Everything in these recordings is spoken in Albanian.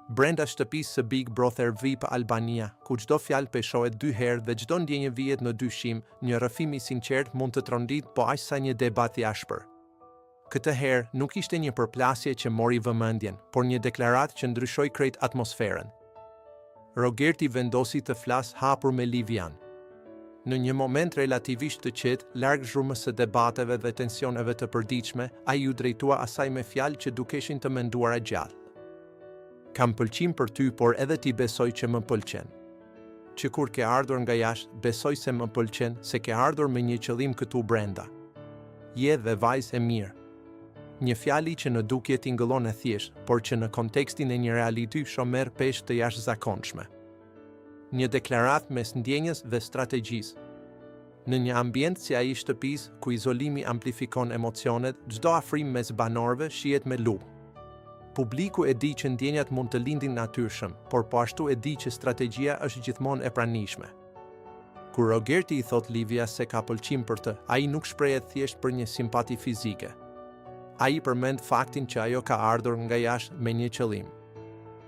Brenda shtëpisë së Big Brother VIP Albania, ku çdo fjalë peshohet 2 herë dhe çdo ndjenjë vihet në dyshim, një rrëfim i sinqert mund të trondit, po aq sa një debat i ashpër. Këtë herë nuk ishte një përplasje që mori vëmendjen, por një deklaratë që ndryshoi krejt atmosferën. Rogerti vendosi të flasë hapur me Livian. Në një moment relativisht të qetë, larg zhrumës së debateve dhe tensioneve të përditshme, ai u drejtua asaj me fjalë që dukeshin të menduara gjallë. Kam pëlqim për ty, por edhe ti besoj që më pëlqen. Që kur ke ardhur nga jashtë, besoj se më pëlqen, se ke ardhur me një qëllim këtu brenda. Je dhe vajzë e mirë. Një fjali që në dukje tingëllon e thjesht, por që në kontekstin e një reality shumë merr peshë të jashtëzakonshme. Një deklaratë mes ndjenjës dhe strategjisë. Në një ambient si ai i shtëpisë, ku izolimi amplifikon emocionet, çdo afrim mes banorëve shihet me lupë. Publiku e di që ndjenjat mund të lindin natyrshëm, por po ashtu e di që strategjia është gjithmonë e pranishme. Kur Rogerti i thot Livia se ka pëlqim për të, ai nuk shprehet thjesht për një simpati fizike. Ai përmend faktin që ajo ka ardhur nga jashtë me një qëllim.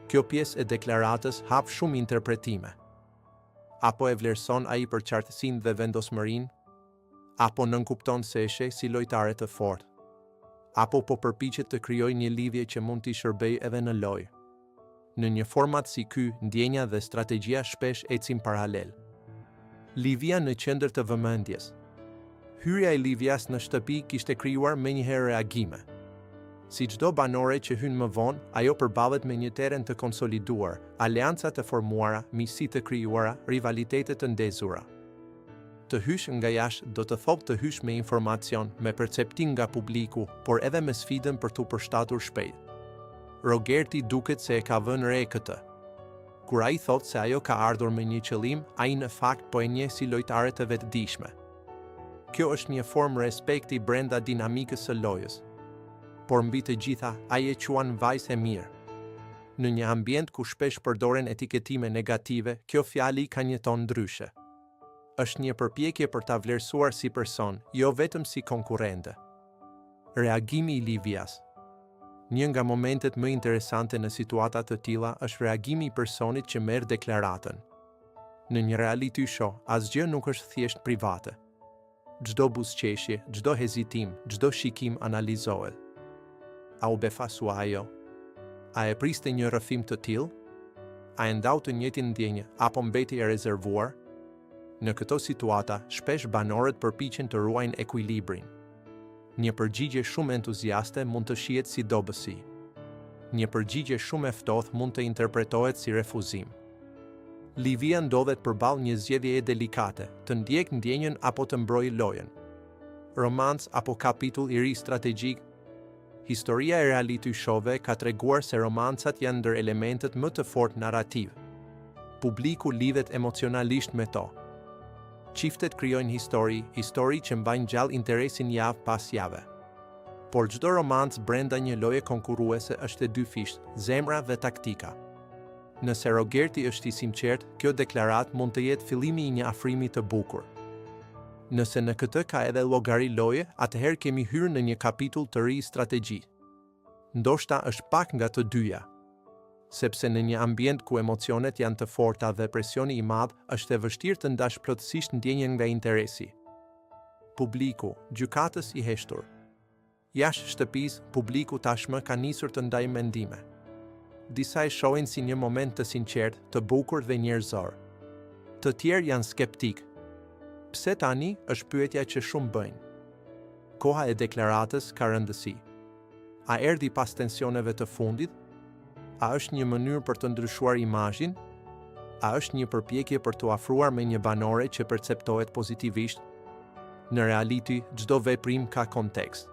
Kjo pjesë e deklaratës hap shumë interpretime. Apo e vlerëson ai për qartësinë dhe vendosmërinë? Apo nënkupton se e sheh si lojtare të fortë? Apo po përpiqet të krijojë një lidhje që mund t'i shërbejë edhe në lojë? Në një format si ky, ndjenja dhe strategjia shpesh ecin paralel. Livia në qendër të vëmendjes. Hyrja e Livias në shtëpi kishte krijuar menjëherë reagime. Si çdo banore që hyn më vonë, ajo përballet me një terren të konsoliduar, aleanca të formuara, miqësi të krijuara, rivalitete të ndezura. Të hysh nga jashtë do të thotë të hysh me informacion, me perceptim nga publiku, por edhe me sfidën për t'u përshtatur shpejt. Rogerti duket se e ka vënë re këtë. Kur ai thotë se ajo ka ardhur me një qëllim, ai në fakt po e njeh si lojtare të vetëdijshme. Kjo është një formë respekti brenda dinamikës së lojës. Por mbi të gjitha, ai e quan vajzë e mirë. Në një ambient ku shpesh përdoren etiketime negative, kjo fjali ka një ton ndryshe. Është një përpjekje për ta vlerësuar si person, jo vetëm si konkurrente. Reagimi i Livias. Një nga momentet më interesante në situata të tilla është reagimi i personit që merr deklaratën. Në një reality show, asgjë nuk është thjesht private. Çdo buzëqeshje, çdo hezitim, çdo shikim analizohet. A u befasua ajo? A e priste një rrëfim të tillë? A e ndau të njëjtin ndjenjë apo mbeti e rezervuar? Në këto situata, shpesh banorët përpiqen të ruajnë ekuilibrin. Një përgjigje shumë entuziaste mund të shihet si dobësi. Një përgjigje shumë e ftohtë mund të interpretohet si refuzim. Livia ndodhet përballë një zgjedhjeje delikate, të ndjek ndjenjën apo të mbrojë lojën. Romancë apo kapitull i ri strategjik. Historia e reality show-ve ka treguar se romancat janë ndër elementet më të fortë narrativ. Publiku lidhet emocionalisht me to. Çiftet krijojnë histori që mbajnë gjallë interesin javë pas jave. Por çdo romancë brenda një loje konkurruese është e dyfishtë, zemra dhe taktika. Nëse Rogerti është i sinqert, kjo deklaratë mund të jetë fillimi i një afrimi të bukur. Nëse në këtë ka edhe llogari loje, atëherë kemi hyrë në një kapitull të ri strategji. Ndoshta është pak nga të dyja. Sepse në një ambient ku emocionet janë të forta dhe presioni i madh, është e vështirë të ndash plotësisht ndjenjen nga interesi. Publiku, gjykatës i heshtur. Jashtë shtëpisë, publiku tashmë ka nisur të ndajë mendime. Disa e shohin si një moment të sinqert, të bukur dhe njerëzor. Të tjerë janë skeptik. Pse tani është pyetja që shumë bëjnë. Koha e deklaratës ka rëndësi. A erdhi pas tensioneve të fundit? A është një mënyrë për të ndryshuar imazhin? A është një përpjekje për të afruar me një banore që perceptohet pozitivisht? Në reality, çdo veprim ka kontekst.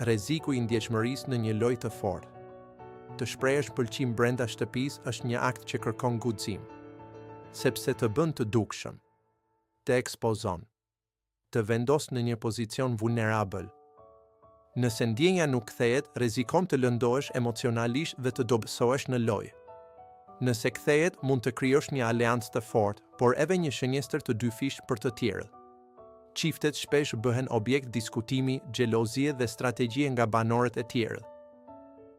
Rreziku i ndjeshmërisë në një lojë të fortë. Të shprehësh pëlqim brenda shtëpisë është një akt që kërkon guxim, sepse të bën të dukshëm, të ekspozon, të vendos në një pozicion vulnerabël. Nëse ndjenja nuk kthehet, rrezikon të lëndohesh emocionalisht dhe të dobësohesh në lojë. Nëse kthehet, mund të krijosh një aleancë të fortë, por edhe një shënjestër të dyfishtë për të tjerët. Çiftet shpesh bëhen objekt diskutimi, xhelozie dhe strategjie nga banorët e tjerë.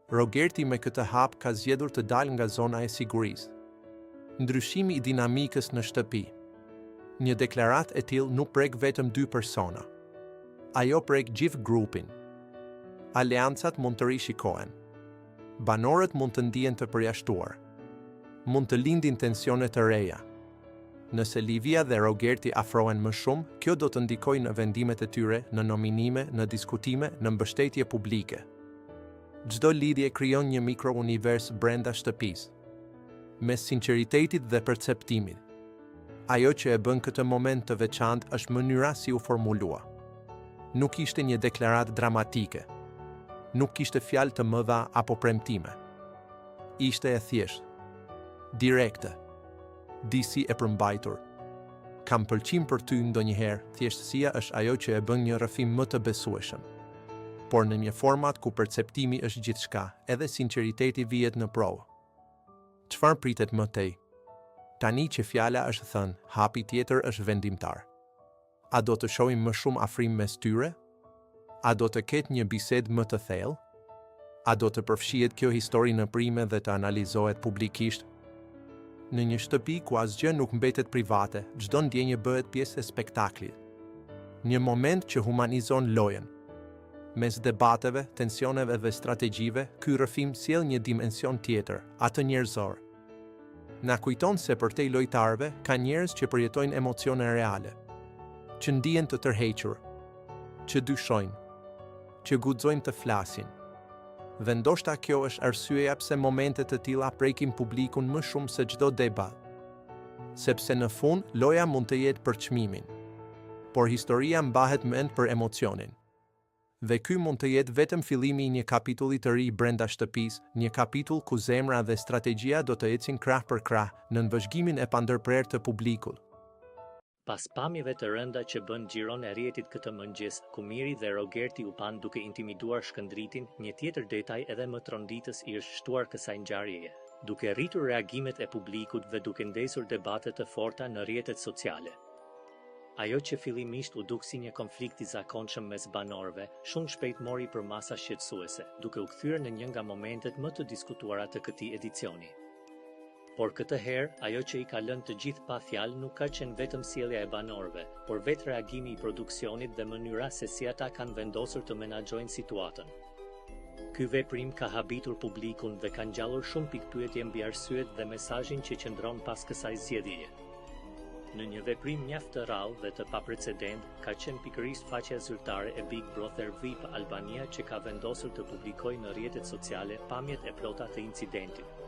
Rogerti me këtë hap ka zgjedhur të dalë nga zona e sigurisë. Ndryshimi i dinamikës në shtëpi. Një deklaratë e tillë nuk prek vetëm 2 persona. Ajo prek gjithë grupin. Aleancat mund të rishikohen. Banorët mund të ndihen të përjashtuar. Mund të lindin tensione të reja. Nëse Livia dhe Rogerti afrohen më shumë, kjo do të ndikojë në vendimet e tyre, në nominime, në diskutime, në mbështetje publike. Çdo lidhje krijon një mikrounivers brenda shtëpisë, mes sinqeritetit dhe perceptimit. Ajo që e bën këtë moment të veçantë është mënyra si u formulua. Nuk ishte një deklaratë dramatike. Nuk kishte fjalë të mëdha apo premtime. Ishte e thjeshtë, direkte, disi e përmbajtur. Kam pëlqim për ty ndonjëherë, thjeshtësia është ajo që e bën një rrëfim më të besueshëm. Por në një format ku perceptimi është gjithçka, edhe sinqeriteti vihet në provë. Çfarë pritet më tej? Tani që fjala është thënë, hapi tjetër është vendimtar. A do të shohim më shumë afrim mes tyre? A do të ketë një bisedë më të thellë? A do të përfshihet kjo histori në prime dhe të analizohet publikisht? Në një shtëpi ku asgjë nuk mbetet private, çdo ndjenjë bëhet pjesë e spektaklit. Një moment që humanizon lojën. Mes debateve, tensioneve dhe strategjive, ky rrëfim sjell një dimension tjetër, atë njerëzor. Na kujton se përtej lojtarëve ka njerëz që përjetojnë emocione reale, që ndihen të tërhequr, që dyshojnë, që guxojnë të flasin. Dhe ndoshta kjo është arsyeja pse momente të tilla prekin publikun më shumë se çdo debat. Sepse në fund loja mund të jetë për çmimin, por historia mbahet mend për emocionin. Dhe ky mund të jetë vetëm fillimi i një kapitulli të ri brenda shtëpisë, një kapitull ku zemra dhe strategjia do të ecin krah për krah në vëzhgimin e pandërprerë të publikut. Pas pamjeve të rënda që bën xhiron e rrjetit këtë mëngjes, Kumiri dhe Rogerti u pan duke intimiduar Shkëndritin, një tjetër detaj edhe më tronditës i është shtuar kësaj ngjarjeje, duke rritur reagimet e publikut dhe duke ndesur debate të forta në rrjetet sociale. Ajo që fillimisht u duk si një konflikt i zakonshëm mes banorëve, shumë shpejt mori për masa shqetësuese, duke u kthyer në një nga momentet më të diskutuara të këtij edicioni. Por këtë herë, ajo që i ka lënë të gjithë pa fjalë nuk ka qenë vetëm sjellja e banorëve, por vetë reagimi i produksionit dhe mënyra se si ata kanë vendosur të menaxhojnë situatën. Ky veprim ka habitur publikun dhe ka ngjallur shumë pikpyetje mbi arsyet dhe mesazhin që qëndron pas kësaj zgjedhjeje. Në një veprim mjaft të rrallë dhe të paprecedent, ka qenë pikërisht faqja zyrtare e Big Brother VIP Albania që ka vendosur të publikojë në rrjetet sociale pamjet e plota të incidentit.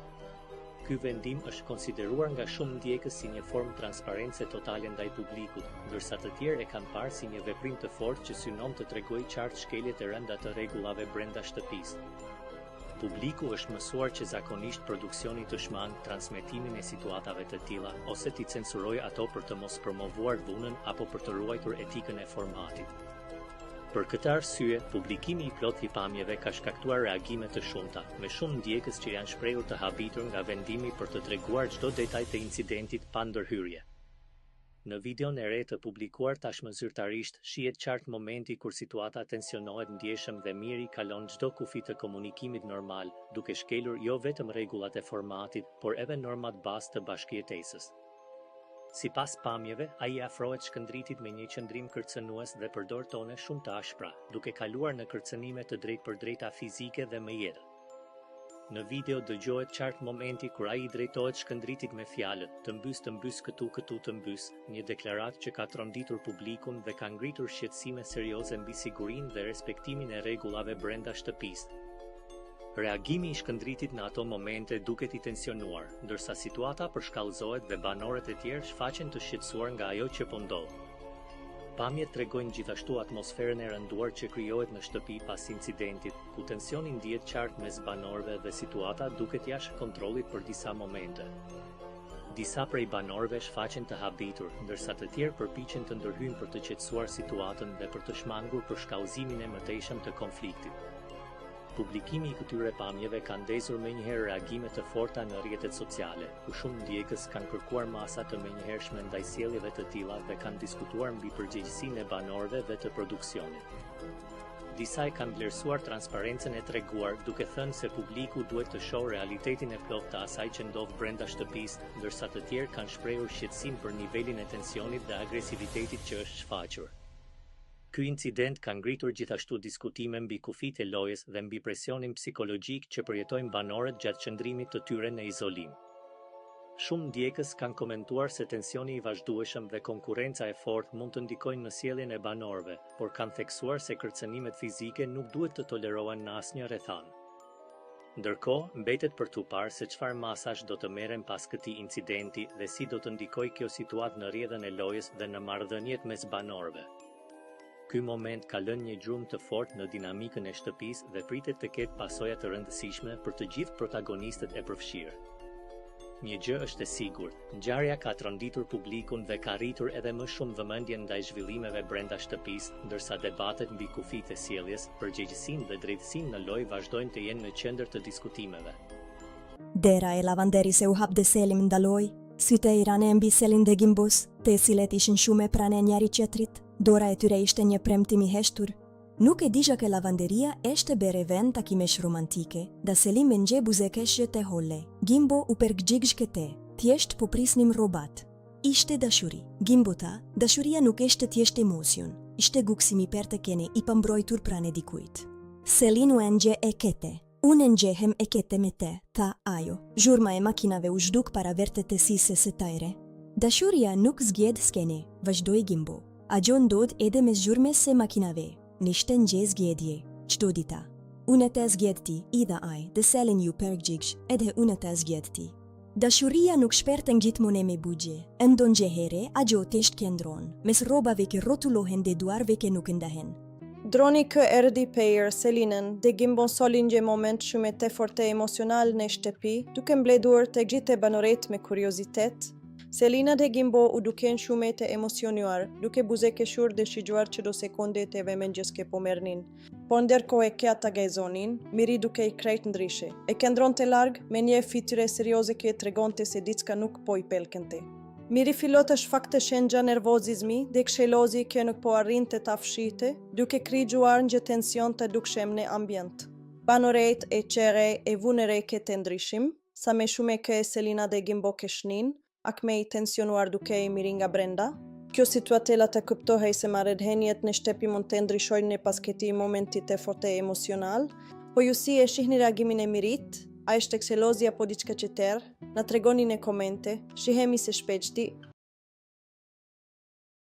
Ky vendim është konsideruar nga shumë ndjekës si një formë transparence totale ndaj publikut, ndërsa të tjerë e kanë parë si një veprim të fortë që synon të tregojë qartë shkeljet e rënda të rregullave brenda shtëpisë. Publiku është mësuar që zakonisht produksioni të shmang transmetimin e situatave të tilla ose t'i censurojë ato për të mos promovuar dhunën apo për të ruajtur etikën e formatit. Për këtë arsye, publikimi i plot i pamjeve ka shkaktuar reagime të shumta, me shumë ndjekës që janë shprehur të habitur nga vendimi për të treguar çdo detaj të incidentit pa ndërhyrje. Në videon e re të publikuar tashmë zyrtarisht, shihet qartë momenti kur situata tensionohet ndjeshëm dhe Miri kalon çdo kufi të komunikimit normal, duke shkelur jo vetëm rregullat e formatit, por edhe normat bazë të bashkëjetesës. Sipas pamjeve, ai afrohet Shkëndritit me një qëndrim kërcënues dhe përdor tone shumë të ashpra, duke kaluar në kërcënime të drejtpërdrejta fizike dhe me jetë. Në video dëgjohet qartë momenti kur ai i drejtohet Shkëndritit me fjalët: "Të mbys këtu të mbys", një deklaratë që ka tronditur publikun dhe ka ngritur shqetësime serioze mbi sigurinë dhe respektimin e rregullave brenda shtëpisë. Reagimi i Shkëndritit në ato momente duket i tensionuar, ndërsa situata përshkallëzohet dhe banorët e tjerë shfaqen të shqetësuar nga ajo që po ndodh. Pamjet tregojnë gjithashtu atmosferën e rënduar që krijohet në shtëpi pas incidentit, ku tensioni ndihet qartë mes banorëve dhe situata duket jashtë kontrollit për disa momente. Disa prej banorëve shfaqen të habitur, ndërsa të tjerë përpiqen të ndërhyjnë për të qetësuar situatën dhe për të shmangur për shkallëzimin e mëtejshëm të konfliktit. Publikimi i këtyre pamjeve ka ndezur menjëherë reagime të forta në rrjetet sociale, ku shumë ndjekës kanë kërkuar masa të menjëhershme ndaj sjelljeve të tilla dhe kanë diskutuar mbi përgjegjësinë e banorëve dhe të produksionit. Disa e kanë vlerësuar transparencën e treguar, duke thënë se publiku duhet të shohë realitetin e plotë të asaj që ndodh brenda shtëpisë, ndërsa të tjerë kanë shprehur shqetësim për nivelin e tensionit dhe agresivitetit që është shfaqur. Ky incident ka ngritur gjithashtu diskutime mbi kufijtë e lojës dhe mbi presionin psikologjik që përjetojnë banorët gjatë qëndrimit të tyre në izolim. Shumë ndjekës kanë komentuar se tensioni i vazhdueshëm dhe konkurrenca e fortë mund të ndikojnë në sjelljen e banorëve, por kanë theksuar se kërcënimet fizike nuk duhet të tolerohen në asnjë rrethan. Ndërkohë, mbetet për tu parë se çfarë masash do të merren pas këtij incidenti dhe si do të ndikojë kjo situatë në rrjedhën e lojës dhe në marrëdhëniet mes banorëve. Ky moment ka lënë një gjurmë të fortë në dinamikën e shtëpisë dhe pritet të ketë pasoja të rëndësishme për të gjithë protagonistët e përfshirë. Një gjë është e sigurt, ngjarja ka tronditur publikun dhe ka rritur edhe më shumë vëmendjen ndaj zhvillimeve brenda shtëpisë, ndërsa debatet mbi kufijtë e sjelljes, përgjegjësinë dhe drejtësinë në lojë vazhdojnë të jenë në qendër të diskutimeve. Dera e lavanderis e u hap dhe Selim ndaloi, sytë e Irane mbi Selin dhe Gimbos, të cilet ishin shumë pranë njëri tjetrit, dora e tyre ishte një premtim i heshtur. Nuk e disha che lavanderia ishte bere vend takimesh romantike, da Selim e nxje buzekeshje te holle. Gimbo u përgjigj këte, thjesht po prisnim robat. Ishte dashuri. Gimbo tha, dashuria nuk ishte thjesht emocion, ishte guksimi për të kene i pambrojtur pranë dikujt. Selin u nxje e kete. Unë nxjehem e kete me te, tha ajo. Zhurma e makinave u zhduk para vërtetësisë së tyre. Dashuria nuk zgjedh skene, vazhdoi Gimbo. Ajo ndodh edhe me zhurmes së makinave. Nishte nxje zgjedhje, çdo dita. Unë të zgjedhti, idha aj, dhe Selin ju përgjigj, edhe unë të zgjedhti. Dashuria nuk shpertën gjithmonë me bugje. Ndonjëherë ajo thjesht qëndron, mes rrobave që rrotulohen dhe duarve që nuk ndahen. Droni kë erdi pejër Selinën dhe Gimbon soli një moment shumë të forte emocional në shtëpi, duke mbledhur të gjithë banorët me kuriozitet. Selina dhe Gimbo u duken shumë të emocionuar, duke buzëkeshur dhe shigjuar çdo sekonde të vëmendjes që po merrnin. Por ndërkohë që ata gëzonin, Miri duke i krejt ndryshe. E qëndronte larg me një fytyrë serioze që tregonte se diçka nuk po i pelkente. Miri filloi të shfaqte shenja nervozizmi dhe këshillozi që nuk po arrinte ta fshihte, duke kriju një tension të dukshëm në ambient. Banorët e qere e vunere këtë ndryshim, sa me shumë që Selina dhe Gimbo këshnin, ak me i tensionuar duke i Miri nga brenda. Kjo situatela të kuptohej se marrëdhëniet në shtëpi mund të ndryshojnë në pas këtij momenti të forte emocional, po ju si e shihni reagimin e Mirit, a ishte kselozi apo diçka tjetër? Na tregoni në komente, shihemi së shpejti.